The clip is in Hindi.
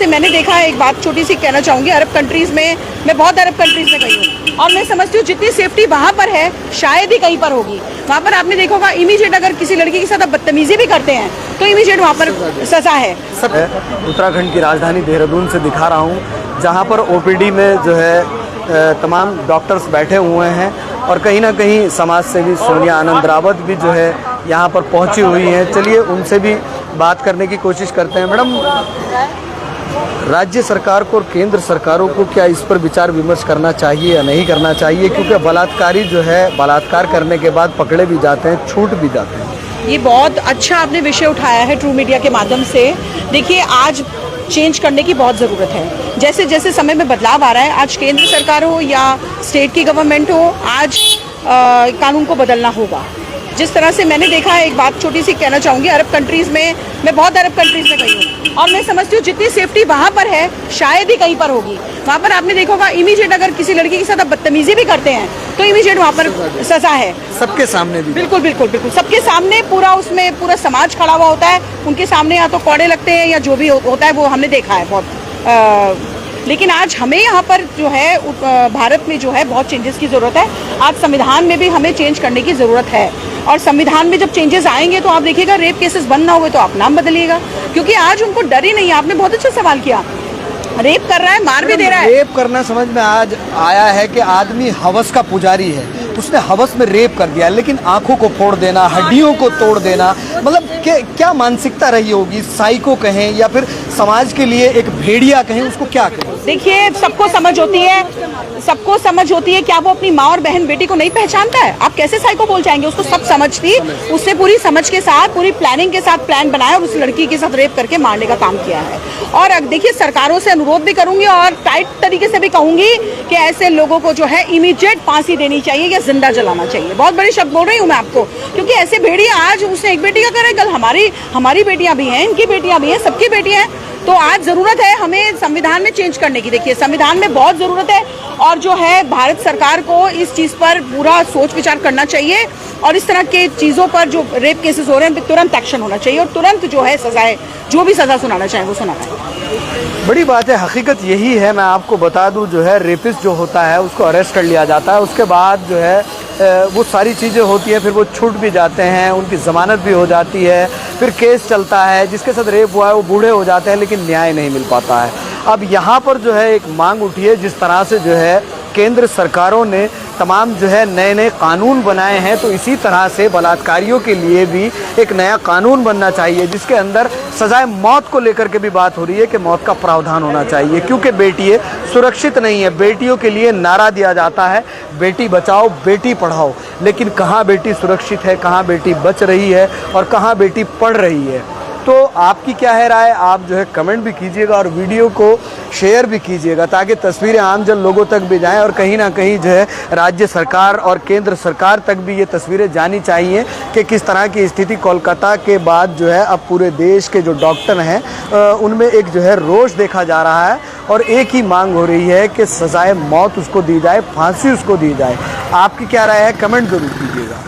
से मैंने देखा है, एक बात छोटी सी कहना चाहूँगी, अरब कंट्रीज़ में, मैं बहुत अरब कंट्रीज़ में गई हूँ और मैं समझती हूँ जितनी सेफ्टी वहाँ पर है शायद ही कहीं पर होगी। वहाँ पर आपने देखा होगा इमीडिएट अगर किसी लड़की के साथ आप बदतमीजी भी करते हैं तो इमीडिएट वहाँ पर सजा है। उत्तराखंड की राजधानी देहरादून से दिखा रहा हूँ, जहाँ पर ओपीडी में जो है तमाम डॉक्टर्स बैठे हुए हैं और कहीं ना कहीं समाज सेवी सोनिया आनंद रावत भी जो है यहाँ पर पहुँची हुई हैं। चलिए उनसे भी बात करने की कोशिश करते हैं। मैडम, राज्य सरकार को और केंद्र सरकारों को क्या इस पर विचार विमर्श करना चाहिए या नहीं करना चाहिए, क्योंकि बलात्कारी जो है बलात्कार करने के बाद पकड़े भी जाते हैं, छूट भी जाते हैं। ये बहुत अच्छा आपने विषय उठाया है ट्रू मीडिया के माध्यम से। देखिए, आज चेंज करने की बहुत ज़रूरत है। जैसे जैसे समय में बदलाव आ रहा है, आज केंद्र सरकार हो या स्टेट की गवर्नमेंट हो, आज कानून को बदलना होगा। जिस तरह से मैंने देखा है, एक बात छोटी सी कहना चाहूँगी, अरब कंट्रीज़ में, मैं बहुत अरब कंट्रीज़ में गई हूँ और मैं समझती हूँ जितनी सेफ्टी वहाँ पर है शायद ही कहीं पर होगी। वहाँ पर आपने देखा होगा इमीडिएट अगर किसी लड़की के साथ आप बदतमीजी भी करते हैं तो इमीडिएट वहाँ पर सजा है। सबके सामने भी? बिल्कुल बिल्कुल बिल्कुल, सबके सामने। पूरा उसमें पूरा समाज खड़ा हुआ होता है, उनके सामने या तो कौड़े लगते हैं या जो भी होता है वो हमने देखा है बहुत। लेकिन आज हमें यहाँ पर जो है भारत में जो है बहुत चेंजेस की ज़रूरत है। आज संविधान में भी हमें चेंज करने की ज़रूरत है और संविधान में जब चेंजेस आएंगे तो आप देखिएगा रेप केसेस बंद ना हुए तो आप नाम बदलिएगा, क्योंकि आज उनको डर ही नहीं है। आपने बहुत अच्छा सवाल किया, रेप कर रहा है, मार भी दे रहा है। रेप करना समझ में आज आया है कि आदमी हवस का पुजारी है, उसने हवस में रेप कर दिया, लेकिन आंखों को फोड़ देना, हड्डियों को तोड़ देना, मतलब क्या मानसिकता रही होगी? साइको कहें या फिर समाज के लिए एक भेड़िया कहें, उसको क्या कहें? देखिए, सबको समझ होती है, सबको समझ होती है। क्या वो अपनी माँ और बहन बेटी को नहीं पहचानता है? आप कैसे साइको बोल जाएंगे? उसको सब समझ थी, उसने पूरी समझ के साथ, पूरी प्लानिंग के साथ प्लान बनाया और उस लड़की के साथ रेप करके मारने का काम किया है। और देखिए, सरकारों से अनुरोध भी करूंगी और टाइट तरीके से भी कहूंगी कि ऐसे लोगों को जो है इमीडिएट फांसी देनी चाहिए या जिंदा जलाना चाहिए। बहुत बड़े शब्द बोल रही हूँ मैं आपको, क्योंकि ऐसे भेड़िया, आज उसने एक बेटी का करे, कल हमारी बेटियां भी हैं, इनकी बेटियां भी हैं, सबकी बेटियां हैं। तो आज ज़रूरत है हमें संविधान में चेंज करने की। देखिए, संविधान में बहुत ज़रूरत है और जो है भारत सरकार को इस चीज़ पर पूरा सोच विचार करना चाहिए और इस तरह के चीज़ों पर जो रेप केसेस हो रहे हैं तुरंत एक्शन होना चाहिए और तुरंत जो है सजाएं, जो भी सज़ा सुनाना चाहे वो सुनाना है। बड़ी बात है, हकीकत यही है। मैं आपको बता दूं, जो है रेपिस्ट जो होता है उसको अरेस्ट कर लिया जाता है, उसके बाद जो है वो सारी चीज़ें होती है, फिर वो छूट भी जाते हैं, उनकी ज़मानत भी हो जाती है, फिर केस चलता है, जिसके साथ रेप हुआ है वो बूढ़े हो जाते हैं, लेकिन न्याय नहीं मिल पाता है। अब यहाँ पर जो है एक मांग उठी है, जिस तरह से जो है केंद्र सरकारों ने तमाम जो है नए नए कानून बनाए हैं, तो इसी तरह से बलात्कारियों के लिए भी एक नया कानून बनना चाहिए, जिसके अंदर सजाए मौत को लेकर के भी बात हो रही है कि मौत का प्रावधान होना चाहिए, क्योंकि बेटियां सुरक्षित नहीं है। बेटियों के लिए नारा दिया जाता है, बेटी बचाओ बेटी पढ़ाओ, लेकिन कहाँ बेटी सुरक्षित है, कहाँ बेटी बच रही है और कहाँ बेटी पढ़ रही है। तो आपकी क्या है राय? आप जो है कमेंट भी कीजिएगा और वीडियो को शेयर भी कीजिएगा, ताकि तस्वीरें आमजन लोगों तक भी जाएं और कहीं ना कहीं जो है राज्य सरकार और केंद्र सरकार तक भी ये तस्वीरें जानी चाहिए कि किस तरह की स्थिति कोलकाता के बाद जो है अब पूरे देश के जो डॉक्टर हैं उनमें एक जो है रोष देखा जा रहा है और एक ही मांग हो रही है कि सजाए मौत उसको दी जाए, फांसी उसको दी जाए। आपकी क्या राय है? कमेंट जरूर कीजिएगा।